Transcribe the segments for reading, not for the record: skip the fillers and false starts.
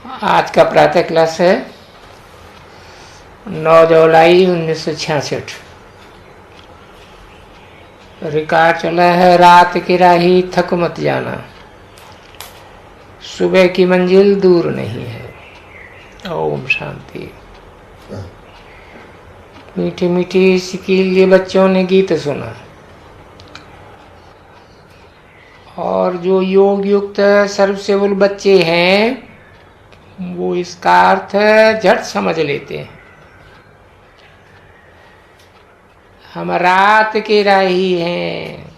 आज का प्रातः क्लास है 9 जुलाई 1966। रिकॉर्ड चला है रात की राही थक मत जाना, सुबह की मंजिल दूर नहीं है। ओम शांति। मीठी मीठी सिकीलिए बच्चों ने गीत सुना और जो योग युक्त सर्वसेवल बच्चे हैं वो इसका अर्थ झट समझ लेते हैं। हम रात के राही हैं,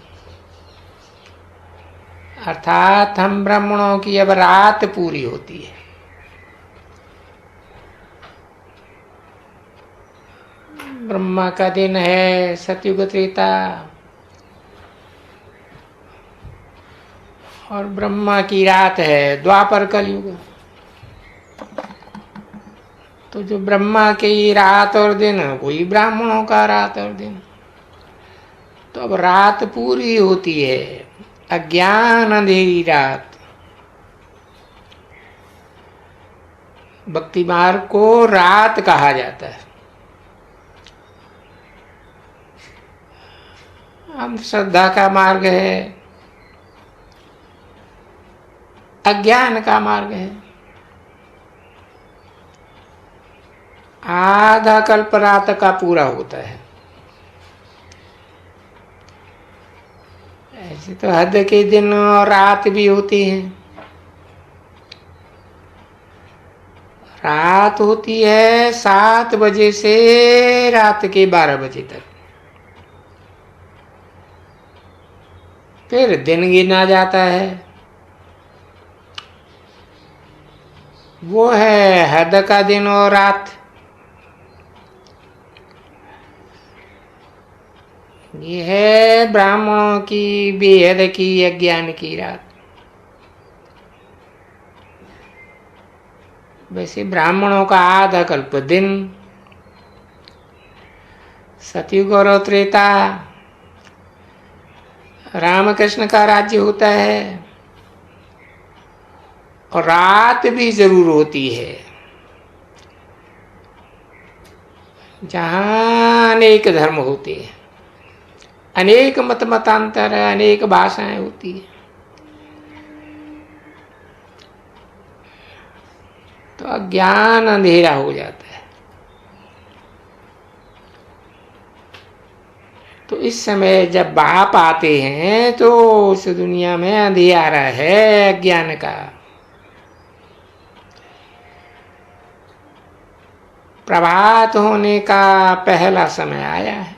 अर्थात हम ब्राह्मणों की अब रात पूरी होती है। ब्रह्मा का दिन है सतयुग त्रेता और ब्रह्मा की रात है द्वापर कलयुग। तो जो ब्रह्मा की रात और दिन, कोई ब्राह्मणों का रात और दिन। तो अब रात पूरी होती है, अज्ञान अंधेरी रात। भक्ति मार्ग को रात कहा जाता है। अंधश्रद्धा का मार्ग है, अज्ञान का मार्ग है। आधा कल्प रात का पूरा होता है। ऐसे तो हद के दिन और रात भी होती है। रात होती है 7 बजे से रात के 12 बजे तक। फिर दिन गिना जाता है, वो है हद का दिन और रात। ये है ब्राह्मणों की बेहद की अज्ञान की रात। वैसे ब्राह्मणों का आधा कल्प दिन, सतयुग और त्रेता रामकृष्ण का राज्य होता है और रात भी जरूर होती है, जहां अनेक धर्म होते हैं, अनेक मत मतांतर, अनेक भाषाएं होती है। तो अज्ञान अंधेरा हो जाता है। तो इस समय जब बाप आते हैं तो उस दुनिया में अंधेरा है अज्ञान का। प्रभात होने का पहला समय आया है।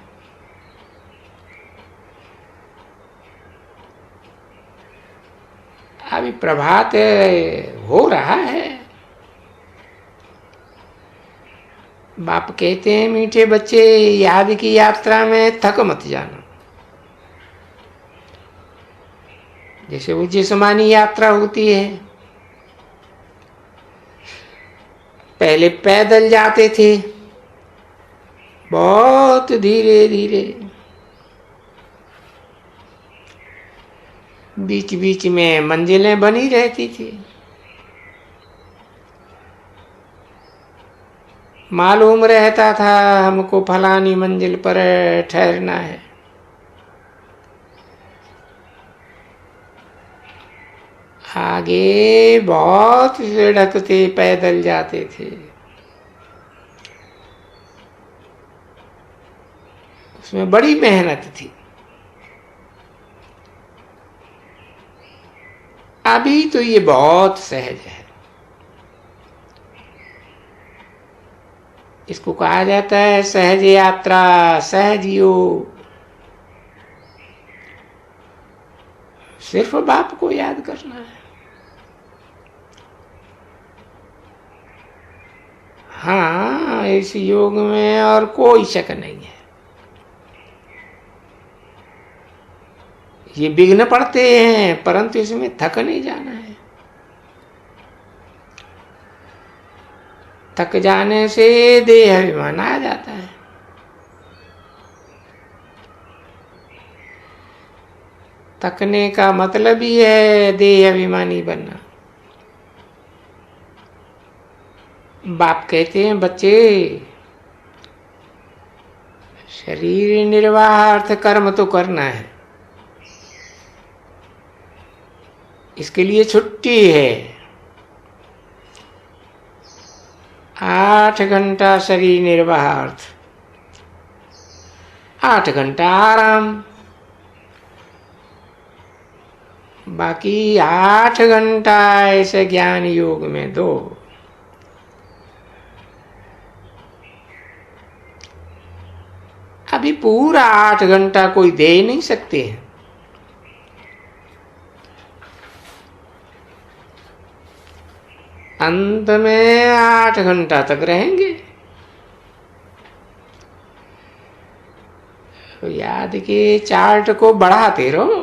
अभी प्रभात हो रहा है। बाप कहते हैं मीठे बच्चे, याद की यात्रा में थक मत जाना। जैसे वो जिस्मानी यात्रा होती है, पहले पैदल जाते थे, बहुत धीरे धीरे, बीच बीच में मंजिलें बनी रहती थी। मालूम रहता था हमको फलानी मंजिल पर ठहरना है। आगे बहुत सड़क थे, पैदल जाते थे। उसमें बड़ी मेहनत थी। अभी तो ये बहुत सहज है। इसको कहा जाता है सहज यात्रा, सहज योग। सिर्फ बाप को याद करना है। हाँ, इस योग में और कोई शक नहीं है। ये विघ्न पड़ते हैं परंतु इसमें थक नहीं जाना है। थक जाने से देह अभिमान आ जाता है। थकने का मतलब ही है देह अभिमानी बनना। बाप कहते हैं बच्चे, शरीर निर्वाह कर्म तो करना है, इसके लिए छुट्टी है। 8 घंटा शरीर निर्वाह, 8 घंटा आराम, बाकी 8 घंटा ऐसे ज्ञान योग में दो। अभी पूरा 8 घंटा कोई दे नहीं सकते हैं। अंत में 8 घंटा तक रहेंगे। तो याद के चार्ट को बढ़ाते रहो।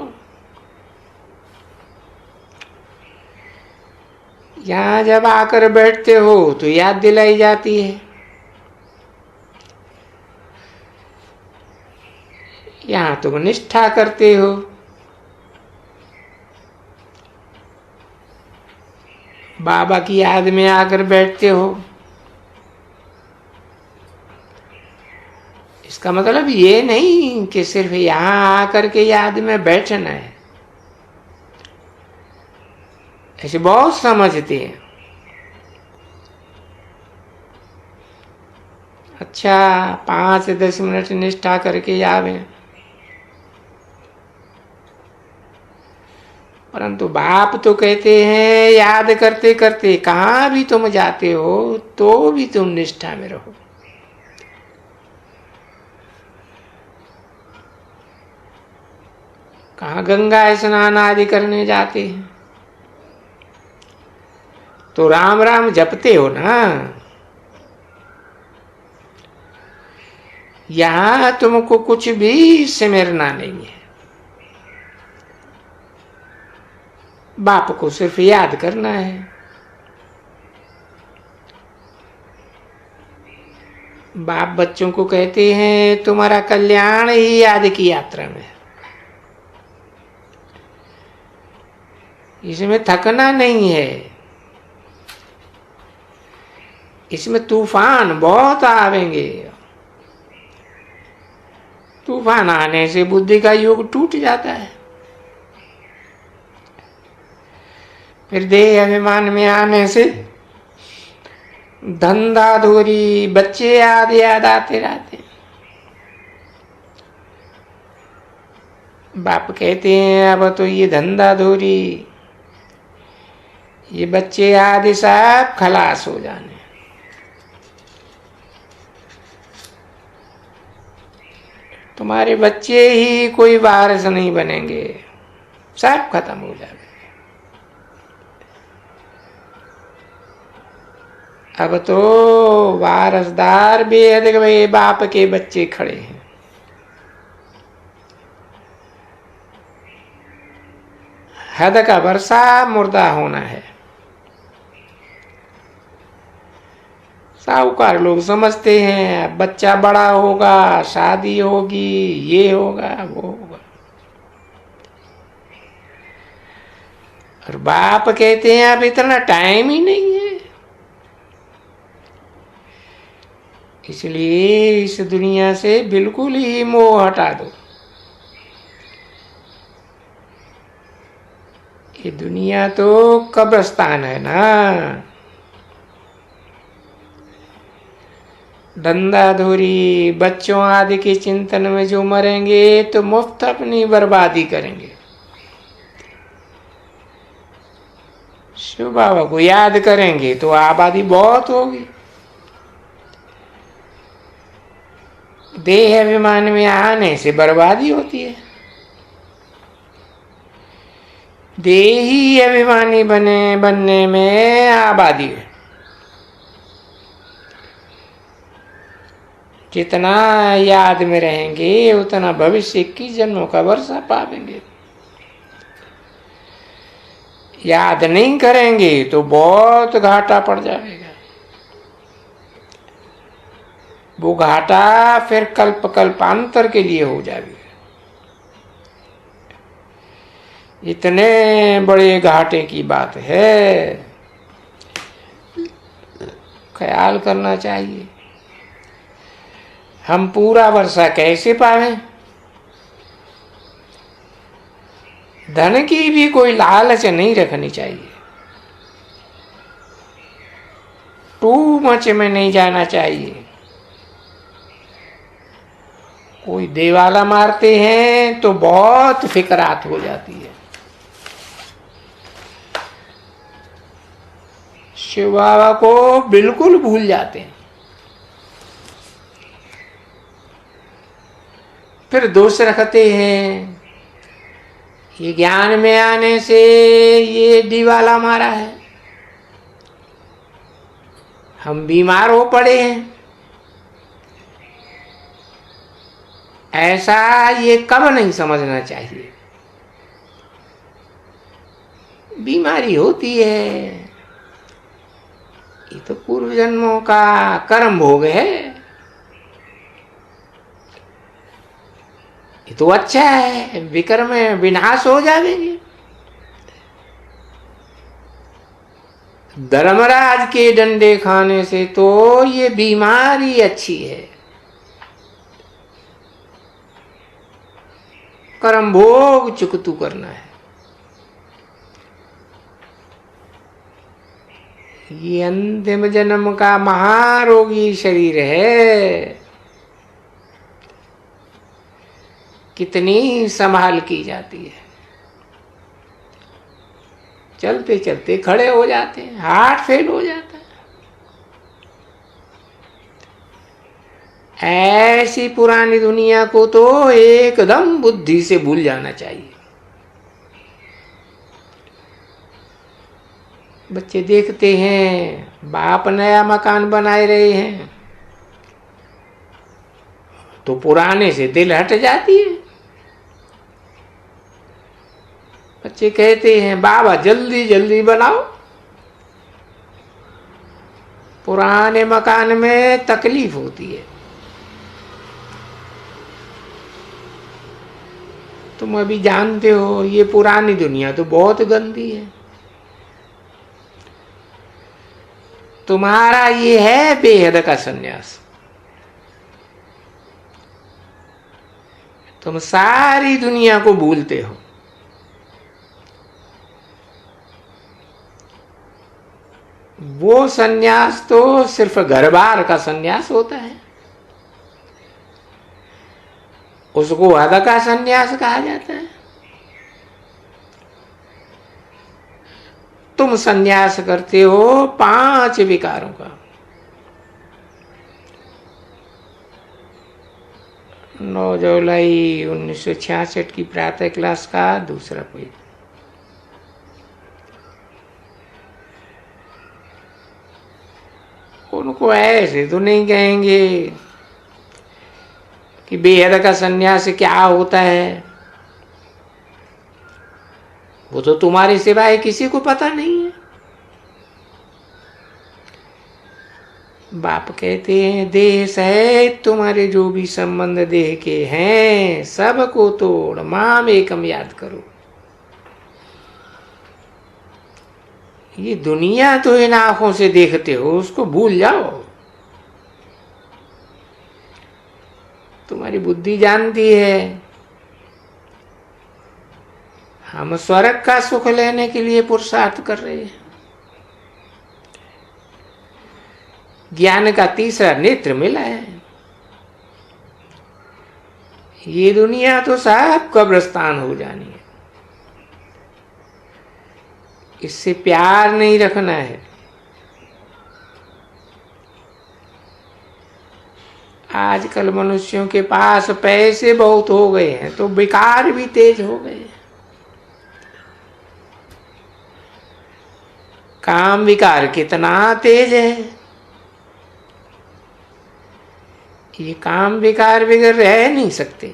यहां जब आकर बैठते हो तो याद दिलाई जाती है, यहां तुम निष्ठा करते हो। बाबा की याद में आकर बैठते हो। इसका मतलब ये नहीं कि सिर्फ यहां आकर के याद में बैठना है। ऐसे बहुत समझते हैं। अच्छा 5-10 मिनट निष्ठा करके आवे, परंतु बाप तो कहते हैं याद करते करते कहां भी तुम जाते हो तो भी तुम निष्ठा में रहो। कहां गंगा स्नान आदि करने जाते हैं तो राम राम जपते हो ना। यहां तुमको कुछ भी सिमरना नहीं है, बाप को सिर्फ याद करना है। बाप बच्चों को कहते हैं तुम्हारा कल्याण ही याद की यात्रा में है, इसमें थकना नहीं है। इसमें तूफान बहुत आवेंगे, तूफान आने से बुद्धि का योग टूट जाता है। फिर देह अभिमान में आने से धंधा धोरी बच्चे याद आते रहते। बाप कहते हैं अब तो ये धंधा धोरी, ये बच्चे आदि सब खलास हो जाने। तुम्हारे बच्चे ही कोई वारिस नहीं बनेंगे, सब खत्म हो जाएगा। अब तो वारसदार बेहद गए बाप के बच्चे खड़े हैं। हद का वर्षा मुर्दा होना है। साहूकार लोग समझते हैं बच्चा बड़ा होगा, शादी होगी, ये होगा वो होगा, और बाप कहते हैं अब इतना टाइम ही नहीं है। इसलिए इस दुनिया से बिल्कुल ही मोह हटा दो। ये दुनिया तो कब्रिस्तान है ना। धंधा धोरी बच्चों आदि के चिंतन में जो मरेंगे तो मुफ्त अपनी बर्बादी करेंगे। शिव बाबा को याद करेंगे तो आबादी बहुत होगी। देह अभिमान में आने से बर्बादी होती है। देही अभिमानी बनने में आबादी है। जितना याद में रहेंगे उतना भविष्य 21 जन्मों का वर्षा पावेंगे। याद नहीं करेंगे तो बहुत घाटा पड़ जाएगा। वो घाटा फिर कल्प कल्पांतर के लिए हो जाएगा। इतने बड़े घाटे की बात है। ख्याल करना चाहिए। हम पूरा वर्षा कैसे पावें? धन की भी कोई लालच नहीं रखनी चाहिए। टू मच में नहीं जाना चाहिए। कोई देवाला मारते हैं तो बहुत फिक्रात हो जाती है। शिव बाबा को बिल्कुल भूल जाते हैं। फिर दोष रखते हैं, ये ज्ञान में आने से ये दिवाला मारा है, हम बीमार हो पड़े हैं। ऐसा ये कब नहीं समझना चाहिए। बीमारी होती है, ये तो पूर्व जन्मों का कर्म भोग है। ये तो अच्छा है, विकर्म में विनाश हो जाएंगे। धर्मराज के डंडे खाने से तो ये बीमारी अच्छी है। कर्म भोग चुकतू करना है। ये अंतिम जन्म का महारोगी शरीर है। कितनी संभाल की जाती है। चलते चलते खड़े हो जाते हैं, हार्ट फेल हो जाता है। ऐसी पुरानी दुनिया को तो एकदम बुद्धि से भूल जाना चाहिए। बच्चे देखते हैं बाप नया मकान बनाए रहे हैं तो पुराने से दिल हट जाती है। बच्चे कहते हैं बाबा जल्दी जल्दी बनाओ। पुराने मकान में तकलीफ होती है। तुम अभी जानते हो ये पुरानी दुनिया तो बहुत गंदी है। तुम्हारा ये है बेहद का सन्यास। तुम सारी दुनिया को भूलते हो। वो सन्यास तो सिर्फ घर बार का सन्यास होता है। उसको अध का सन्यास कहा जाता है। तुम सन्यास करते हो 5 विकारों का। 9 जुलाई 1966 की प्रातः क्लास का दूसरा पेज। उनको ऐसे तो नहीं कहेंगे कि बेहद का सन्यास क्या होता है। वो तो तुम्हारे सिवाय किसी को पता नहीं है। बाप कहते हैं देह सहित तुम्हारे जो भी संबंध देह के हैं सबको तोड़ माम एकम याद करो। ये दुनिया तो इन आंखों से देखते हो, उसको भूल जाओ। तुम्हारी बुद्धि जानती है हम स्वर्ग का सुख लेने के लिए पुरुषार्थ कर रहे हैं। ज्ञान का तीसरा नेत्र मिला है। ये दुनिया तो सब कब्रिस्तान हो जानी है। इससे प्यार नहीं रखना है। आजकल मनुष्यों के पास पैसे बहुत हो गए हैं तो विकार भी तेज हो गए। काम विकार कितना तेज है। ये काम विकार बगैर रह नहीं सकते।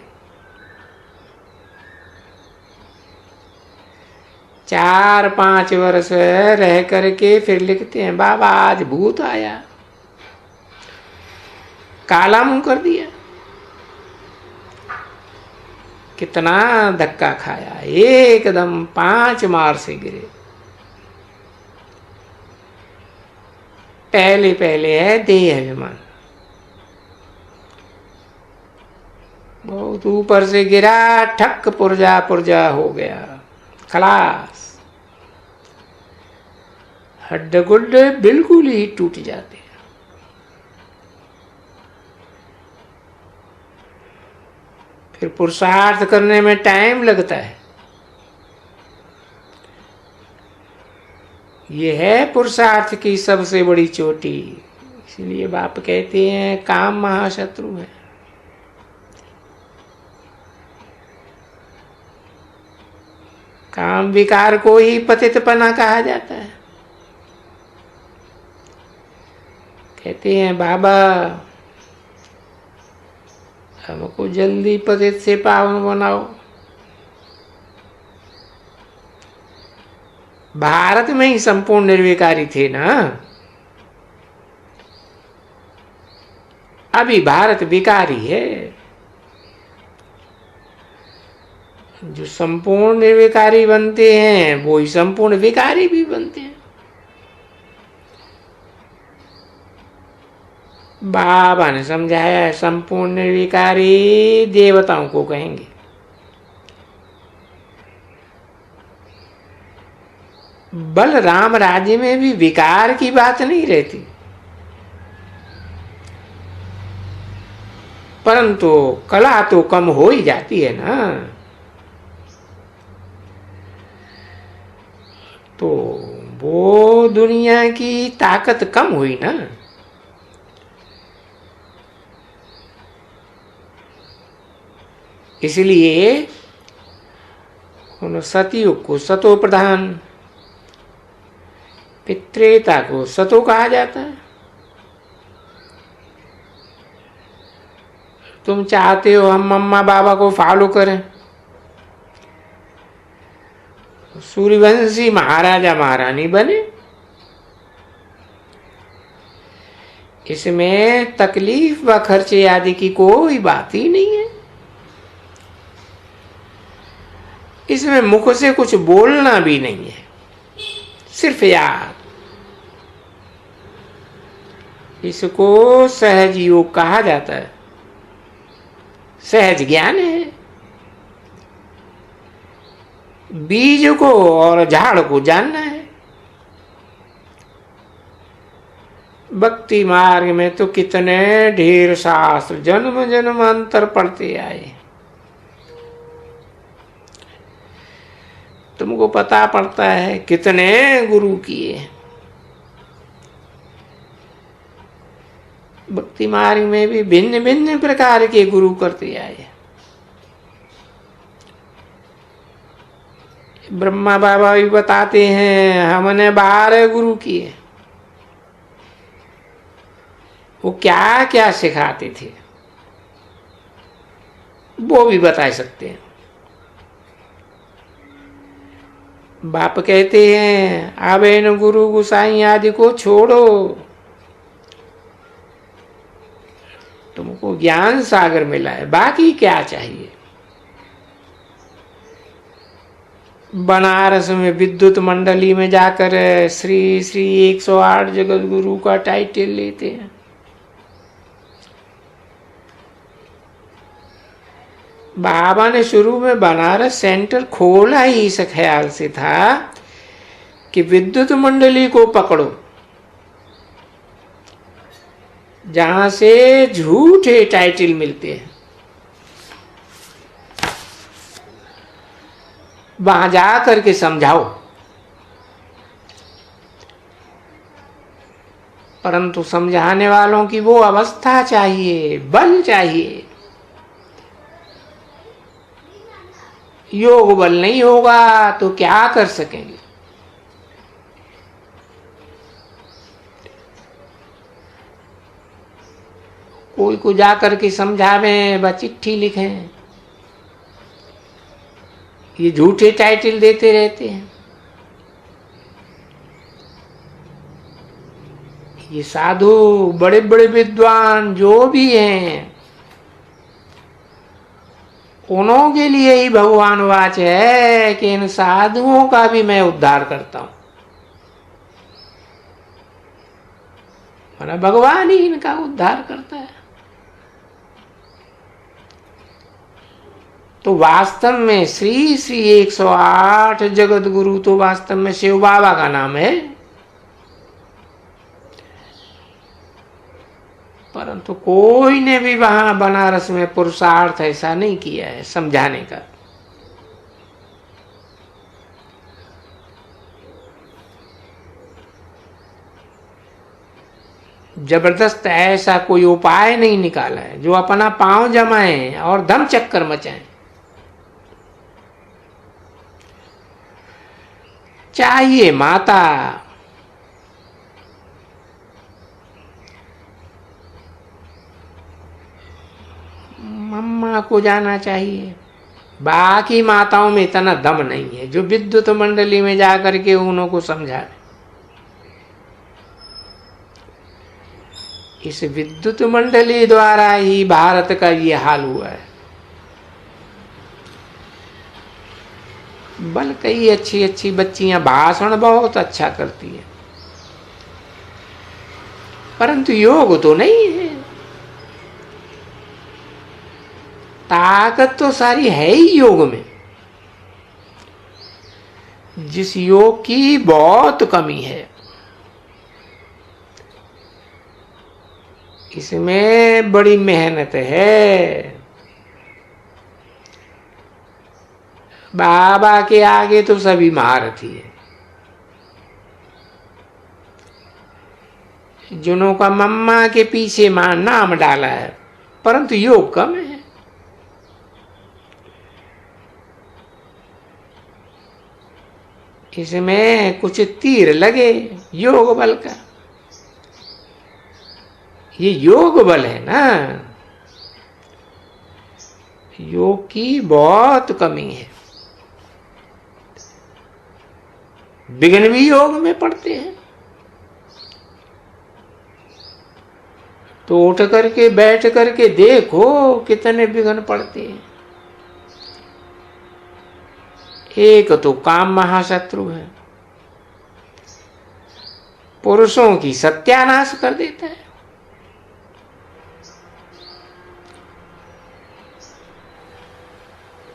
4-5 वर्ष रह करके फिर लिखते हैं बाबा आज भूत आया, काला मुंह कर दिया। कितना धक्का खाया, एकदम 5 मार से गिरे। पहले पहले है देह अभिमान, बहुत ऊपर से गिरा, ठक पुर्जा पुर्जा हो गया, खलास, हड्ड गुड्डे बिल्कुल ही टूट जाते हैं। फिर पुरुषार्थ करने में टाइम लगता है। ये है पुरुषार्थ की सबसे बड़ी चोटी। इसलिए बाप कहते हैं काम महाशत्रु है। काम विकार को ही पतितपना कहा जाता है। कहते हैं बाबा हमको जल्दी पतित से पावन बनाओ। भारत में ही संपूर्ण निर्विकारी थे ना, अभी भारत विकारी है। जो संपूर्ण निर्विकारी बनते हैं वो ही संपूर्ण विकारी भी बनते हैं। बाबा ने समझाया है संपूर्ण निर्विकारी देवताओं को कहेंगे। बलराम राज्य में भी विकार की बात नहीं रहती, परंतु कला तो कम हो ही जाती है ना। तो वो दुनिया की ताकत कम हुई ना। इसलिए उन सतयुग को सतो प्रधान, पित्रेता को सतो कहा जाता है। तुम चाहते हो हम मम्मा बाबा को फॉलो करें, सूर्यवंशी महाराजा महारानी बने, इसमें तकलीफ व खर्चे आदि की कोई बात ही नहीं है। इसमें मुख से कुछ बोलना भी नहीं है, सिर्फ याद। इसको सहज योग कहा जाता है, सहज ज्ञान है। बीज को और झाड़ को जानना है। भक्ति मार्ग में तो कितने ढेर शास्त्र जन्म जन्मांतर पढ़ते आए, तुमको पता पड़ता है कितने गुरु किए। भक्ति मार्ग में भी भिन्न भिन्न प्रकार के गुरु करते आए। ब्रह्मा बाबा भी बताते हैं हमने 12 गुरु किए। वो क्या क्या सिखाते थे वो भी बता सकते हैं। बाप कहते हैं अब इन गुरु गुसाई आदि को छोड़ो, तुमको ज्ञान सागर मिला है, बाकी क्या चाहिए। बनारस में विद्युत मंडली में जाकर श्री श्री 108 जगत गुरु का टाइटल लेते हैं। बाबा ने शुरू में बनारस सेंटर खोला ही इस ख्याल से था कि विद्युत मंडली को पकड़ो, जहां से झूठे टाइटल मिलते हैं, वहां जा करके समझाओ। परंतु समझाने वालों की वो अवस्था चाहिए, बल चाहिए। योग बल नहीं होगा तो क्या कर सकेंगे। कोई को जा करके समझावें व चिट्ठी लिखें, ये झूठे टाइटल देते रहते हैं। ये साधु बड़े बड़े विद्वान जो भी हैं, उन्हों के लिए ही भगवान वाच है कि इन साधुओं का भी मैं उद्धार करता हूं। और भगवान ही इनका उद्धार करता है। तो वास्तव में श्री श्री 108 जगत गुरु तो वास्तव में शिव बाबा का नाम है, परंतु कोई ने भी वहां बनारस में पुरुषार्थ ऐसा नहीं किया है समझाने का। जबरदस्त ऐसा कोई उपाय नहीं निकाला है जो अपना पांव जमाए और धम चक्कर मचाए। चाहिए माता, मम्मा को जाना चाहिए। बाकी माताओं में इतना दम नहीं है जो विद्युत मंडली में जाकर के उनको समझाए। इस विद्युत मंडली द्वारा ही भारत का ये हाल हुआ है। बल कई अच्छी अच्छी बच्चियां भाषण बहुत अच्छा करती हैं, परंतु योग तो नहीं है। ताकत तो सारी है ही योग में, जिस योग की बहुत कमी है। इसमें बड़ी मेहनत है। बाबा के आगे तो सभी महारथी है। जिन्हों का मम्मा के पीछे नाम डाला है, परंतु योग कम है। इसमें कुछ तीर लगे योग बल का। ये योग बल है ना, योग की बहुत कमी है। विघ्न भी योग में पड़ते हैं। तो उठ करके बैठ करके देखो कितने विघ्न पड़ते हैं। एक तो काम महाशत्रु है, पुरुषों की सत्यानाश कर देता है।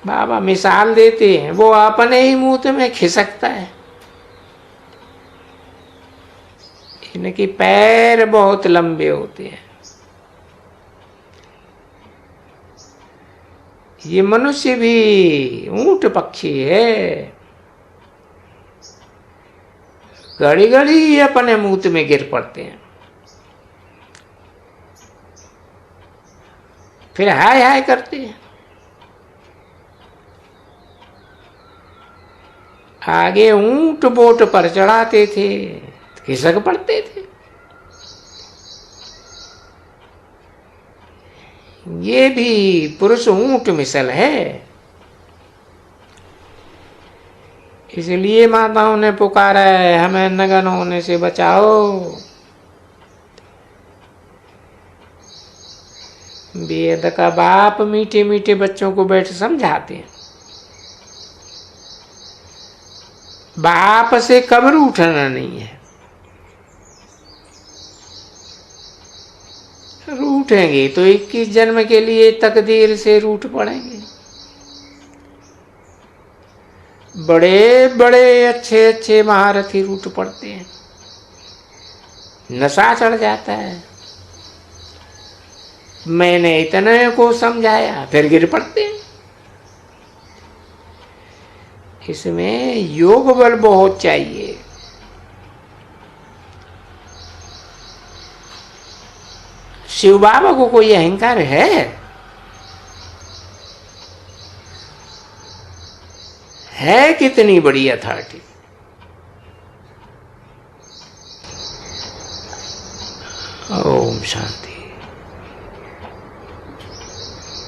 बाबा मिसाल देते हैं, वो अपने ही मुंह में खिसकता है। इनके पैर बहुत लंबे होते हैं। ये मनुष्य भी ऊंट पक्षी है, घड़ी घड़ी अपने मुंह में गिर पड़ते हैं, फिर हाय हाय करते हैं। आगे ऊंट बोट पर चढ़ाते थे, खिसक पड़ते थे। ये भी पुरुष ऊंट मिसल है। इसलिए माताओं ने पुकारा है, हमें नग्न होने से बचाओ। वेद का बाप मीठे मीठे बच्चों को बैठ समझाते हैं। बाप से कब रूठना नहीं है। रूठेंगे तो 21 जन्म के लिए तकदीर से रूठ पड़ेंगे। बड़े बड़े अच्छे अच्छे महारथी रूठ पड़ते हैं, नशा चढ़ जाता है। मैंने इतने को समझाया, फिर गिर पड़ते हैं। इसमें योग बल बहुत चाहिए। शिव बाबा को कोई अहंकार है कितनी बड़ी अथॉरिटी। ओम शांति।